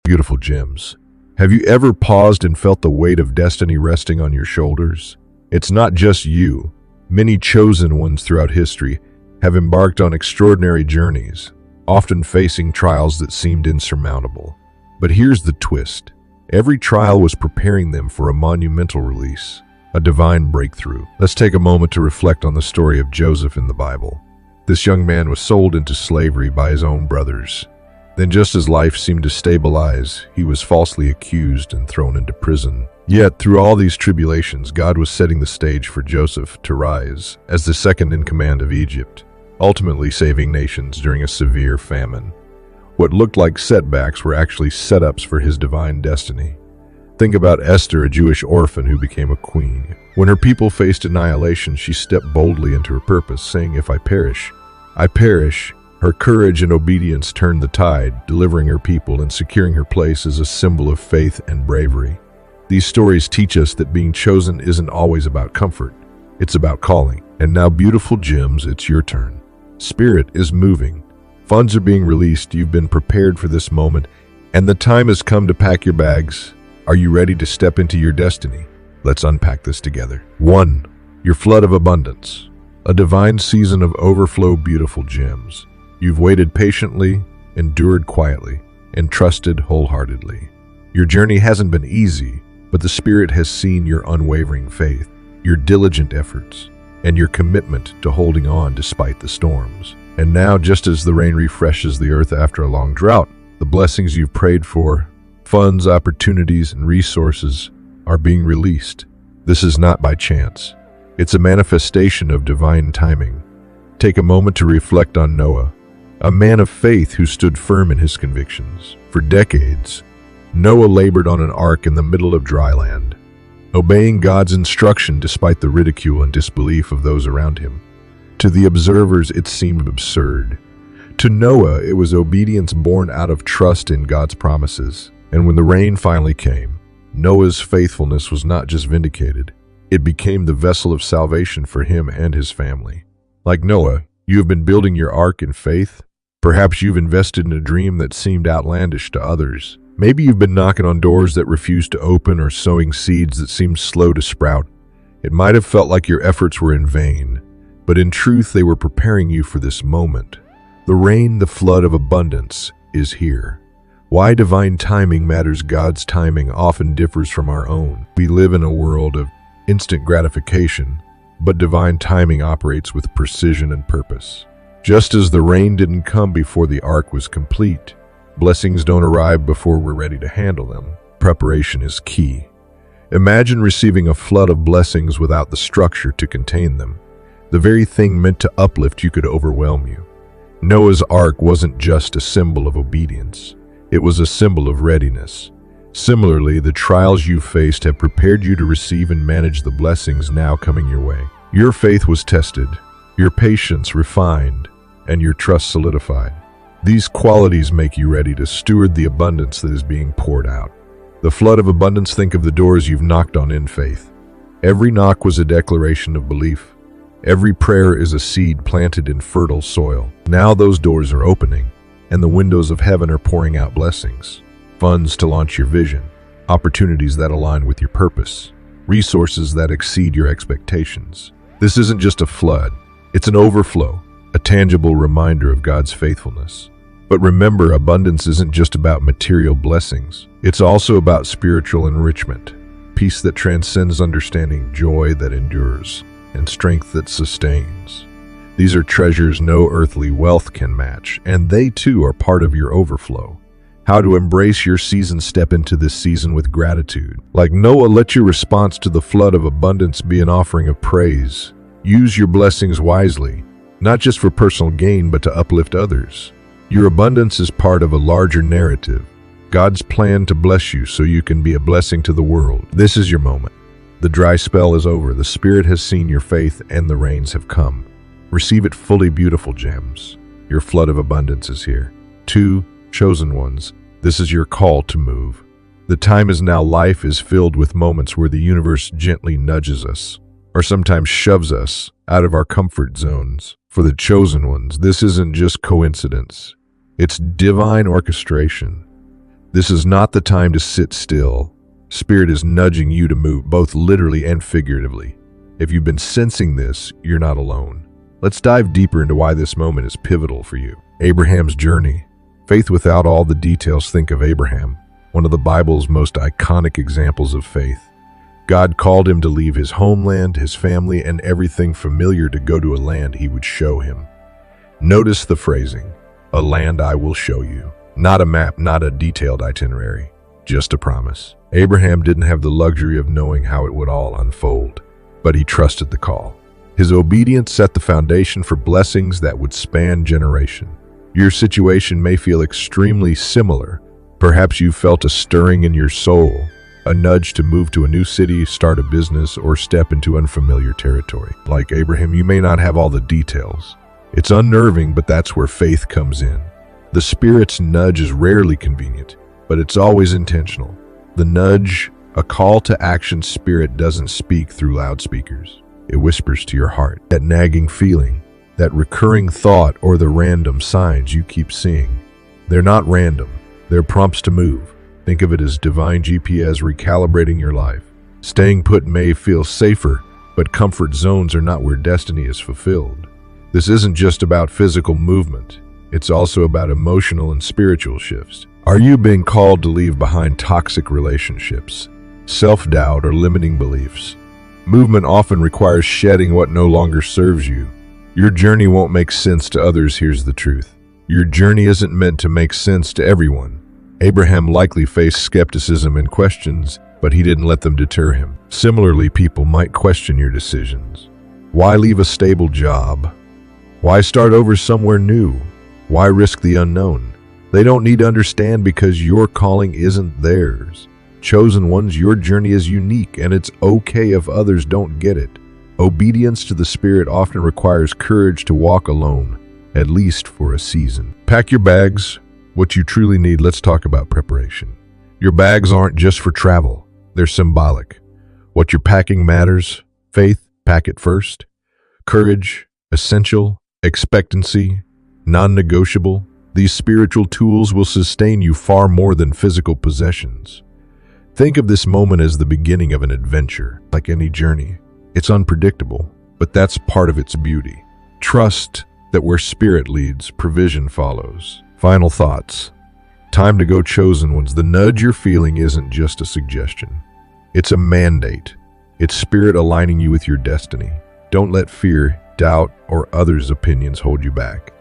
Beautiful gems. Have you ever paused and felt the weight of destiny resting on your shoulders? It's not just you. Many chosen ones throughout history have embarked on extraordinary journeys, often facing trials that seemed insurmountable. But here's the twist. Every trial was preparing them for a monumental release, a divine breakthrough. Let's take a moment to reflect on the story of Joseph in the Bible. This young man was sold into slavery by his own brothers. Then, just as life seemed to stabilize, he was falsely accused and thrown into prison. Yet, through all these tribulations, God was setting the stage for Joseph to rise as the second in command of Egypt, ultimately saving nations during a severe famine. What looked like setbacks were actually setups for his divine destiny. Think about Esther, a Jewish orphan who became a queen. When her people faced annihilation, she stepped boldly into her purpose, saying, "If I perish, I perish." Her courage and obedience turned the tide, delivering her people and securing her place as a symbol of faith and bravery. These stories teach us that being chosen isn't always about comfort. It's about calling. And now, beautiful gems, it's your turn. Spirit is moving. Funds are being released. You've been prepared for this moment, and the time has come to pack your bags. Are you ready to step into your destiny? Let's unpack this together. 1. Your flood of abundance. A divine season of overflow, beautiful gems. You've waited patiently, endured quietly, and trusted wholeheartedly. Your journey hasn't been easy, but the Spirit has seen your unwavering faith, your diligent efforts, and your commitment to holding on despite the storms. And now, just as the rain refreshes the earth after a long drought, the blessings you've prayed for, funds, opportunities, and resources are being released. This is not by chance. It's a manifestation of divine timing. Take a moment to reflect on Noah, a man of faith who stood firm in his convictions. For decades, Noah labored on an ark in the middle of dry land, obeying God's instruction despite the ridicule and disbelief of those around him. To the observers, it seemed absurd. To Noah, it was obedience born out of trust in God's promises. And when the rain finally came, Noah's faithfulness was not just vindicated, it became the vessel of salvation for him and his family. Like Noah, you have been building your ark in faith. Perhaps you've invested in a dream that seemed outlandish to others. Maybe you've been knocking on doors that refused to open or sowing seeds that seemed slow to sprout. It might have felt like your efforts were in vain, but in truth they were preparing you for this moment. The rain, the flood of abundance, is here. Why divine timing matters. God's timing often differs from our own. We live in a world of instant gratification, but divine timing operates with precision and purpose. Just as the rain didn't come before the ark was complete, blessings don't arrive before we're ready to handle them. Preparation is key. Imagine receiving a flood of blessings without the structure to contain them. The very thing meant to uplift you could overwhelm you. Noah's ark wasn't just a symbol of obedience. It was a symbol of readiness. Similarly, the trials you faced have prepared you to receive and manage the blessings now coming your way. Your faith was tested, your patience refined, and your trust solidified. These qualities make you ready to steward the abundance that is being poured out. The flood of abundance, think of the doors you've knocked on in faith. Every knock was a declaration of belief. Every prayer is a seed planted in fertile soil. Now those doors are opening, and the windows of heaven are pouring out blessings. Funds to launch your vision, opportunities that align with your purpose, resources that exceed your expectations. This isn't just a flood, it's an overflow, a tangible reminder of God's faithfulness. But remember, abundance isn't just about material blessings. It's also about spiritual enrichment, peace that transcends understanding, joy that endures, and strength that sustains. These are treasures no earthly wealth can match, and they too are part of your overflow. How to embrace your season? Step into this season with gratitude. Like Noah, let your response to the flood of abundance be an offering of praise. Use your blessings wisely, not just for personal gain, but to uplift others. Your abundance is part of a larger narrative, God's plan to bless you so you can be a blessing to the world. This is your moment. The dry spell is over. The Spirit has seen your faith, and the rains have come. Receive it fully, beautiful gems. Your flood of abundance is here. 2. Chosen ones. This is your call to move. The time is now. Life is filled with moments where the universe gently nudges us, or sometimes shoves us out of our comfort zones. For the chosen ones, this isn't just coincidence. It's divine orchestration. This is not the time to sit still. Spirit is nudging you to move, both literally and figuratively. If you've been sensing this, you're not alone. Let's dive deeper into why this moment is pivotal for you. Abraham's journey. Faith without all the details. Think of Abraham, one of the Bible's most iconic examples of faith. God called him to leave his homeland, his family, and everything familiar to go to a land he would show him. Notice the phrasing, "A land I will show you." Not a map, not a detailed itinerary, just a promise. Abraham didn't have the luxury of knowing how it would all unfold, but he trusted the call. His obedience set the foundation for blessings that would span generation. Your situation may feel extremely similar. Perhaps you felt a stirring in your soul, a nudge to move to a new city, start a business, or step into unfamiliar territory. Like Abraham, you may not have all the details. It's unnerving, but that's where faith comes in. The Spirit's nudge is rarely convenient, but it's always intentional. The nudge, a call to action. Spirit doesn't speak through loudspeakers. It whispers to your heart. That nagging feeling, that recurring thought, or the random signs you keep seeing. They're not random. They're prompts to move. Think of it as divine GPS recalibrating your life. Staying put may feel safer, but comfort zones are not where destiny is fulfilled. This isn't just about physical movement. It's also about emotional and spiritual shifts. Are you being called to leave behind toxic relationships, self-doubt, or limiting beliefs? Movement often requires shedding what no longer serves you. Your journey won't make sense to others. Here's the truth. Your journey isn't meant to make sense to everyone. Abraham likely faced skepticism and questions, but he didn't let them deter him. Similarly, people might question your decisions. Why leave a stable job? Why start over somewhere new? Why risk the unknown? They don't need to understand, because your calling isn't theirs. Chosen ones, your journey is unique, and it's okay if others don't get it. Obedience to the Spirit often requires courage to walk alone, at least for a season. Pack your bags. What you truly need. Let's talk about preparation. Your bags aren't just for travel. They're symbolic. What you're packing matters. Faith, pack it first. Courage, essential. Expectancy, non-negotiable. These spiritual tools will sustain you far more than physical possessions. Think of this moment as the beginning of an adventure. Like any journey, it's unpredictable, but that's part of its beauty. Trust that where Spirit leads, provision follows. Final thoughts. Time to go, chosen ones. The nudge you're feeling isn't just a suggestion. It's a mandate. It's Spirit aligning you with your destiny. Don't let fear, doubt, or others' opinions hold you back.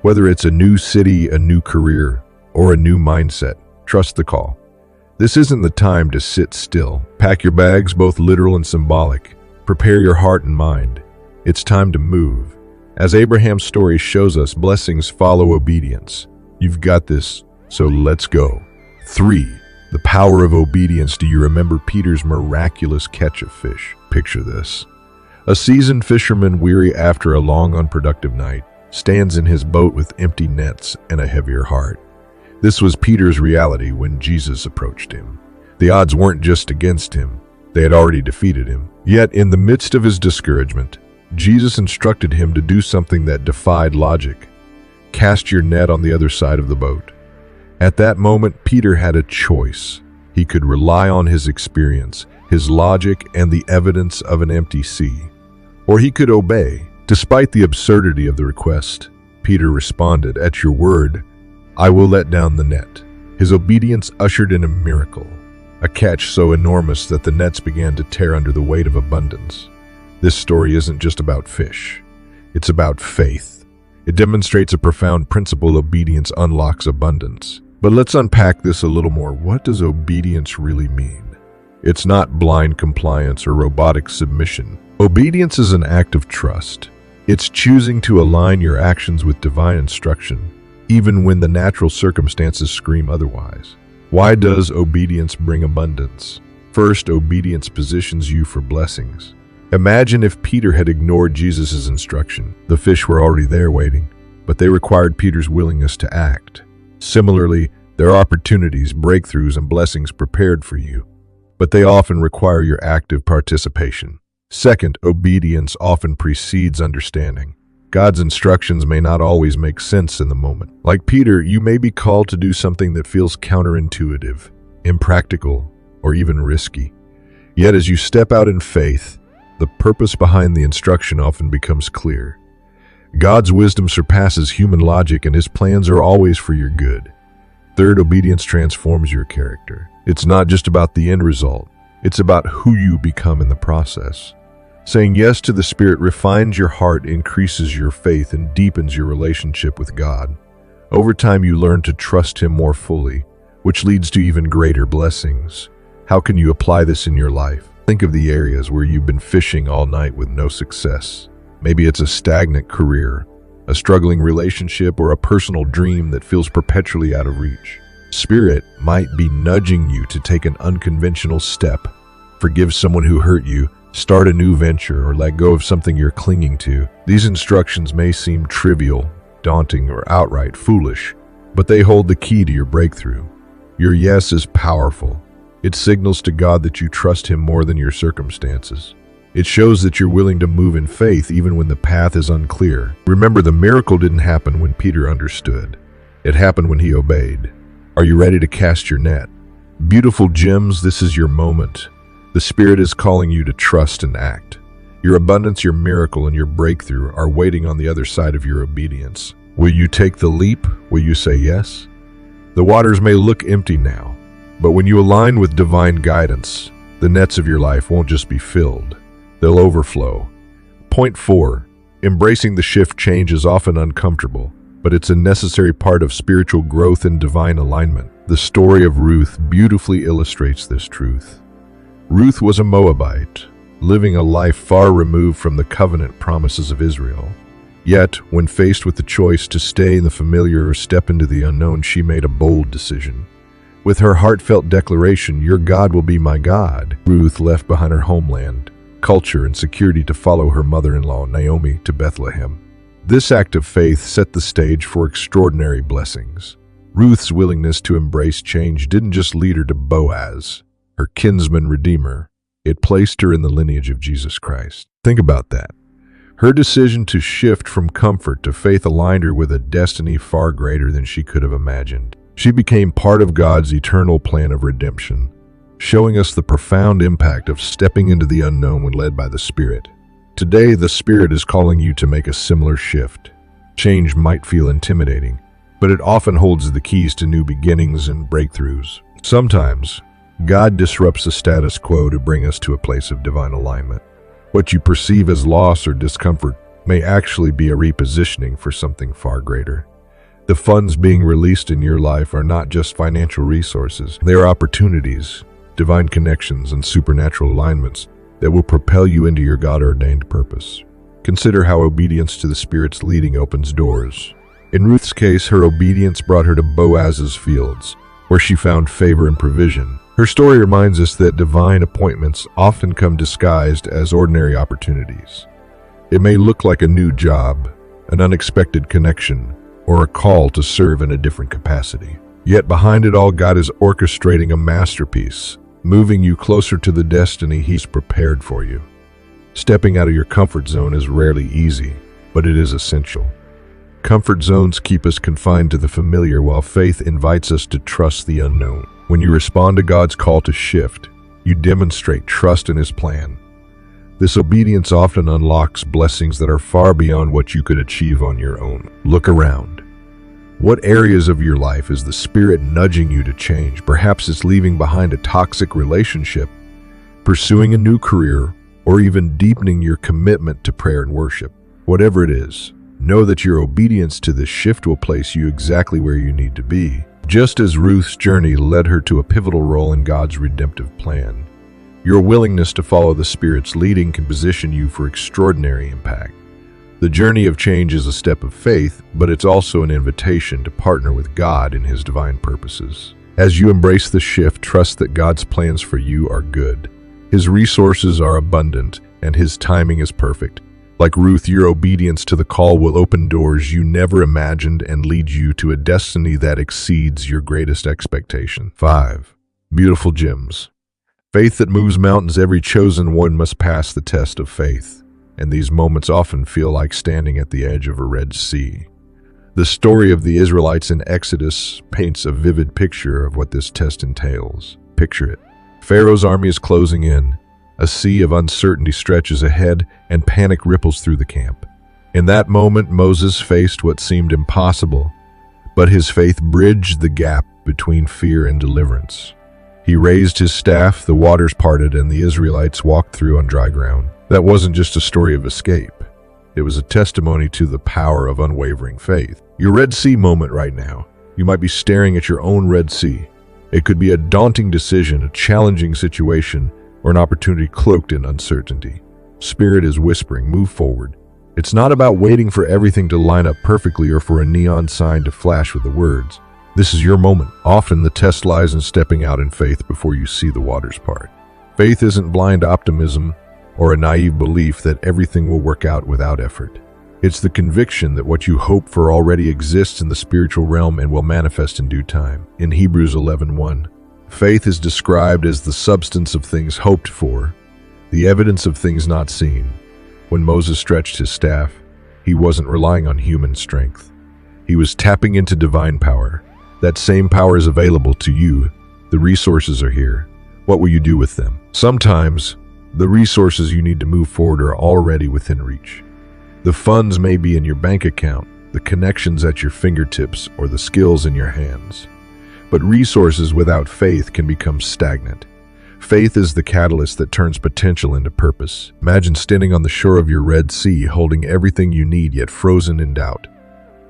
Whether it's a new city, a new career, or a new mindset, trust the call. This isn't the time to sit still. Pack your bags, both literal and symbolic. Prepare your heart and mind. It's time to move. As Abraham's story shows us, blessings follow obedience. You've got this, so let's go. 3. The power of obedience. Do you remember Peter's miraculous catch of fish? Picture this. A seasoned fisherman, weary after a long, unproductive night, stands in his boat with empty nets and a heavier heart. This was Peter's reality when Jesus approached him. The odds weren't just against him. They had already defeated him. Yet, in the midst of his discouragement, Jesus instructed him to do something that defied logic. Cast your net on the other side of the boat. At that moment, Peter had a choice. He could rely on his experience, his logic, and the evidence of an empty sea. Or he could obey. Despite the absurdity of the request, Peter responded, "At your word, I will let down the net." His obedience ushered in a miracle, a catch so enormous that the nets began to tear under the weight of abundance. This story isn't just about fish. It's about faith. It demonstrates a profound principle: obedience unlocks abundance. But let's unpack this a little more. What does obedience really mean? It's not blind compliance or robotic submission. Obedience is an act of trust. It's choosing to align your actions with divine instruction, even when the natural circumstances scream otherwise. Why does obedience bring abundance? First, obedience positions you for blessings. Imagine if Peter had ignored Jesus' instruction. The fish were already there waiting, but they required Peter's willingness to act. Similarly, there are opportunities, breakthroughs, and blessings prepared for you, but they often require your active participation. Second, obedience often precedes understanding. God's instructions may not always make sense in the moment. Like Peter, you may be called to do something that feels counterintuitive, impractical, or even risky. Yet as you step out in faith, the purpose behind the instruction often becomes clear. God's wisdom surpasses human logic, and his plans are always for your good. Third, obedience transforms your character. It's not just about the end result. It's about who you become in the process. Saying yes to the Spirit refines your heart, increases your faith, and deepens your relationship with God. Over time, you learn to trust him more fully, which leads to even greater blessings. How can you apply this in your life? Think of the areas where you've been fishing all night with no success. Maybe it's a stagnant career, a struggling relationship, or a personal dream that feels perpetually out of reach. Spirit might be nudging you to take an unconventional step. Forgive someone who hurt you, start a new venture, or let go of something you're clinging to. These instructions may seem trivial, daunting, or outright foolish, but they hold the key to your breakthrough. Your yes is powerful. It signals to God that you trust him more than your circumstances. It shows that you're willing to move in faith even when the path is unclear. Remember, the miracle didn't happen when Peter understood. It happened when he obeyed. Are you ready to cast your net? Beautiful gems, this is your moment. The Spirit is calling you to trust and act. Your abundance, your miracle, and your breakthrough are waiting on the other side of your obedience. Will you take the leap? Will you say yes? The waters may look empty now, but when you align with divine guidance, the nets of your life won't just be filled. They'll overflow. Point 4. Embracing the shift. Change is often uncomfortable, but it's a necessary part of spiritual growth and divine alignment. The story of Ruth beautifully illustrates this truth. Ruth was a Moabite, living a life far removed from the covenant promises of Israel. Yet, when faced with the choice to stay in the familiar or step into the unknown, she made a bold decision. With her heartfelt declaration, "Your God will be my God," Ruth left behind her homeland, culture, and security to follow her mother-in-law, Naomi, to Bethlehem. This act of faith set the stage for extraordinary blessings. Ruth's willingness to embrace change didn't just lead her to Boaz, her kinsman redeemer. It placed her in the lineage of Jesus Christ. Think about that. Her decision to shift from comfort to faith aligned her with a destiny far greater than she could have imagined. She became part of God's eternal plan of redemption, showing us the profound impact of stepping into the unknown when led by the Spirit. Today, the Spirit is calling you to make a similar shift. Change might feel intimidating, but it often holds the keys to new beginnings and breakthroughs. Sometimes, God disrupts the status quo to bring us to a place of divine alignment. What you perceive as loss or discomfort may actually be a repositioning for something far greater. The funds being released in your life are not just financial resources. They are opportunities, divine connections, and supernatural alignments that will propel you into your God-ordained purpose. Consider how obedience to the Spirit's leading opens doors. In Ruth's case, her obedience brought her to Boaz's fields, where she found favor and provision. Her story reminds us that divine appointments often come disguised as ordinary opportunities. It may look like a new job, an unexpected connection, or a call to serve in a different capacity. Yet behind it all, God is orchestrating a masterpiece, moving you closer to the destiny He's prepared for you. Stepping out of your comfort zone is rarely easy, but it is essential. Comfort zones keep us confined to the familiar, while faith invites us to trust the unknown. When you respond to God's call to shift, you demonstrate trust in His plan. This obedience often unlocks blessings that are far beyond what you could achieve on your own. Look around. What areas of your life is the Spirit nudging you to change? Perhaps it's leaving behind a toxic relationship, pursuing a new career, or even deepening your commitment to prayer and worship. Whatever it is, know that your obedience to this shift will place you exactly where you need to be. Just as Ruth's journey led her to a pivotal role in God's redemptive plan, your willingness to follow the Spirit's leading can position you for extraordinary impact. The journey of change is a step of faith, but it's also an invitation to partner with God in His divine purposes. As you embrace the shift, trust that God's plans for you are good. His resources are abundant, and His timing is perfect. Like Ruth, your obedience to the call will open doors you never imagined and lead you to a destiny that exceeds your greatest expectation. 5. Beautiful gems. Faith that moves mountains. Every chosen one must pass the test of faith. and these moments often feel like standing at the edge of a Red Sea. The story of the Israelites in Exodus paints a vivid picture of what this test entails. Picture it. Pharaoh's army is closing in. A sea of uncertainty stretches ahead, and panic ripples through the camp. In that moment, Moses faced what seemed impossible, but his faith bridged the gap between fear and deliverance. He raised his staff, the waters parted, and the Israelites walked through on dry ground. That wasn't just a story of escape. It was a testimony to the power of unwavering faith. Your Red Sea moment right now. You might be staring at your own Red Sea. It could be a daunting decision, a challenging situation, or an opportunity cloaked in uncertainty. Spirit is whispering, move forward. It's not about waiting for everything to line up perfectly or for a neon sign to flash with the words. This is your moment. Often the test lies in stepping out in faith before you see the waters part. Faith isn't blind optimism or a naive belief that everything will work out without effort. It's the conviction that what you hope for already exists in the spiritual realm and will manifest in due time. In Hebrews 11:1, faith is described as the substance of things hoped for, the evidence of things not seen. When Moses stretched his staff, he wasn't relying on human strength. He was tapping into divine power. That same power is available to you. The resources are here. What will you do with them? Sometimes, the resources you need to move forward are already within reach. The funds may be in your bank account, the connections at your fingertips, or the skills in your hands. But resources without faith can become stagnant. Faith is the catalyst that turns potential into purpose. Imagine standing on the shore of your Red Sea, holding everything you need yet frozen in doubt.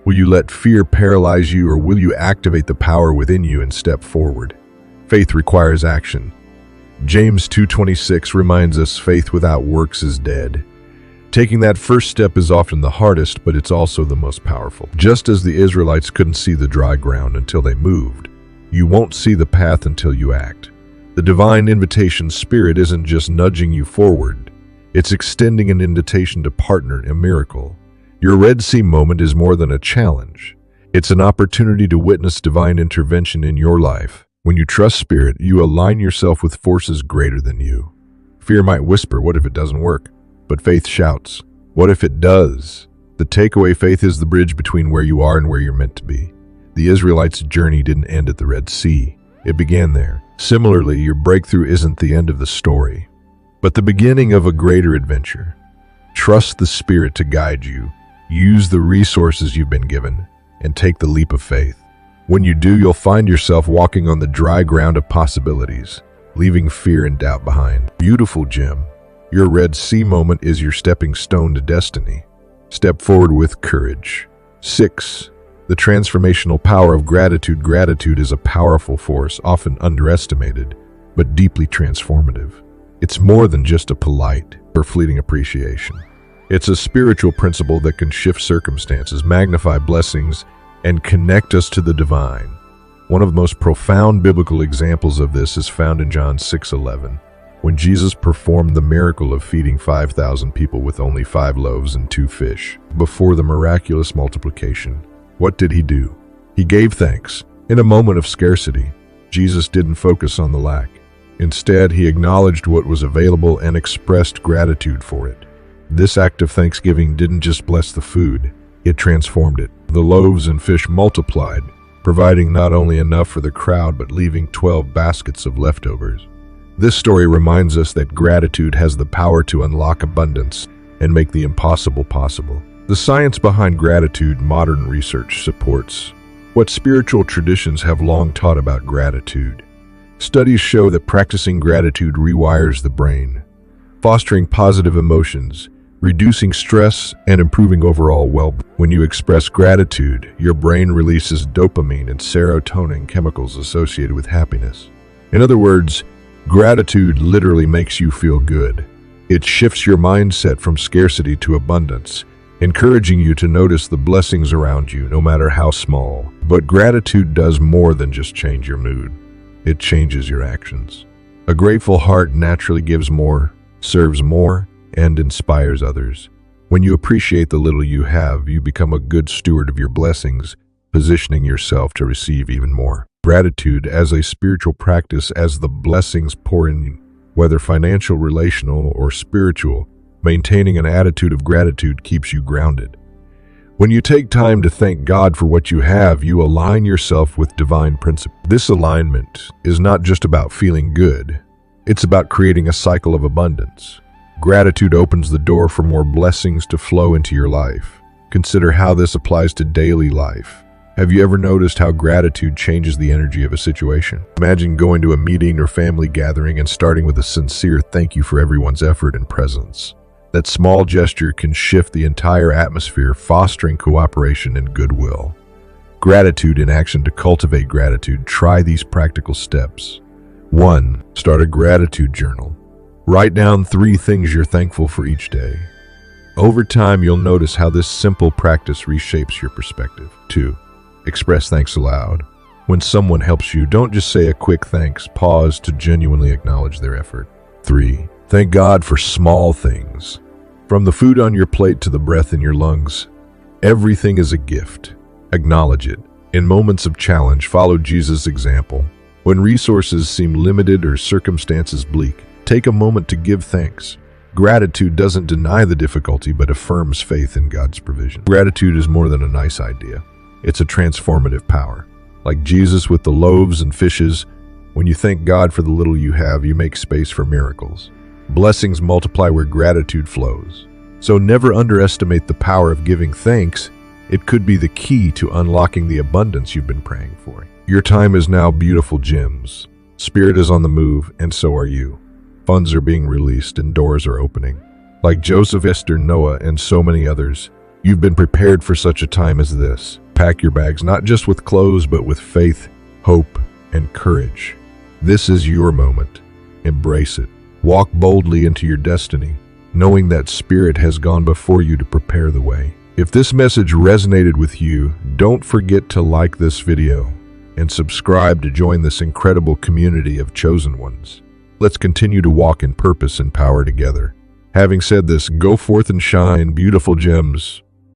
Will you let fear paralyze you, or will you activate the power within you and step forward? Faith requires action. James 2:26 reminds us faith without works is dead. Taking that first step is often the hardest, but it's also the most powerful. Just as the Israelites couldn't see the dry ground until they moved, you won't see the path until you act. The divine invitation spirit isn't just nudging you forward, it's extending an invitation to partner in a miracle. Your Red Sea moment is more than a challenge. It's an opportunity to witness divine intervention in your life. When you trust Spirit, you align yourself with forces greater than you. Fear might whisper, what if it doesn't work? But faith shouts, what if it does? The takeaway: faith is the bridge between where you are and where you're meant to be. The Israelites' journey didn't end at the Red Sea. It began there. Similarly, your breakthrough isn't the end of the story, but the beginning of a greater adventure. Trust the Spirit to guide you. Use the resources you've been given, and take the leap of faith. When you do, you'll find yourself walking on the dry ground of possibilities, leaving fear and doubt behind. Beautiful gem. Your Red Sea moment is your stepping stone to destiny. Step forward with courage. 6. The transformational power of gratitude. Gratitude is a powerful force, often underestimated, but deeply transformative. It's more than just a polite or fleeting appreciation. It's a spiritual principle that can shift circumstances, magnify blessings, and connect us to the divine. One of the most profound biblical examples of this is found in John 6:11, when Jesus performed the miracle of feeding 5,000 people with only 5 loaves and 2 fish. Before the miraculous multiplication, what did he do? He gave thanks. In a moment of scarcity, Jesus didn't focus on the lack. Instead, he acknowledged what was available and expressed gratitude for it. This act of thanksgiving didn't just bless the food, it transformed it. The loaves and fish multiplied, providing not only enough for the crowd but leaving 12 baskets of leftovers. This story reminds us that gratitude has the power to unlock abundance and make the impossible possible. The science behind gratitude modern research supports what spiritual traditions have long taught about gratitude. Studies show that practicing gratitude rewires the brain, fostering positive emotions, reducing stress, and improving overall well-being. When you express gratitude, your brain releases dopamine and serotonin, chemicals associated with happiness. In other words, gratitude literally makes you feel good. It shifts your mindset from scarcity to abundance, encouraging you to notice the blessings around you, no matter how small. But gratitude does more than just change your mood. It changes your actions. A grateful heart naturally gives more, serves more, and inspires others. When you appreciate the little you have, you become a good steward of your blessings, positioning yourself to receive even more. Gratitude as a spiritual practice. As the blessings pour in, whether financial, relational, or spiritual, Maintaining an attitude of gratitude keeps you grounded. When you take time to thank God for what you have, you align yourself with divine principles. This alignment is not just about feeling good, it's about creating a cycle of abundance. Gratitude opens the door for more blessings to flow into your life. Consider how this applies to daily life. Have you ever noticed how gratitude changes the energy of a situation? Imagine going to a meeting or family gathering and starting with a sincere thank you for everyone's effort and presence. That small gesture can shift the entire atmosphere, fostering cooperation and goodwill. Gratitude in action. To cultivate gratitude, try these practical steps. 1. Start a gratitude journal. Write down 3 things you're thankful for each day. Over time, you'll notice how this simple practice reshapes your perspective. 2. Express thanks aloud. When someone helps you, don't just say a quick thanks, pause to genuinely acknowledge their effort. 3. Thank God for small things. From the food on your plate to the breath in your lungs, everything is a gift. Acknowledge it. In moments of challenge, follow Jesus' example. When resources seem limited or circumstances bleak, take a moment to give thanks. Gratitude doesn't deny the difficulty, but affirms faith in God's provision. Gratitude is more than a nice idea. It's a transformative power. Like Jesus with the loaves and fishes, when you thank God for the little you have, you make space for miracles. Blessings multiply where gratitude flows. So never underestimate the power of giving thanks. It could be the key to unlocking the abundance you've been praying for. Your time is now, beautiful gems. Spirit is on the move, and so are you. Funds are being released and doors are opening. Like Joseph, Esther, Noah, and so many others, you've been prepared for such a time as this. Pack your bags not just with clothes, but with faith, hope, and courage. This is your moment. Embrace it. Walk boldly into your destiny, knowing that Spirit has gone before you to prepare the way. If this message resonated with you, don't forget to like this video and subscribe to join this incredible community of chosen ones. Let's continue to walk in purpose and power together. Having said this, go forth and shine, beautiful gems.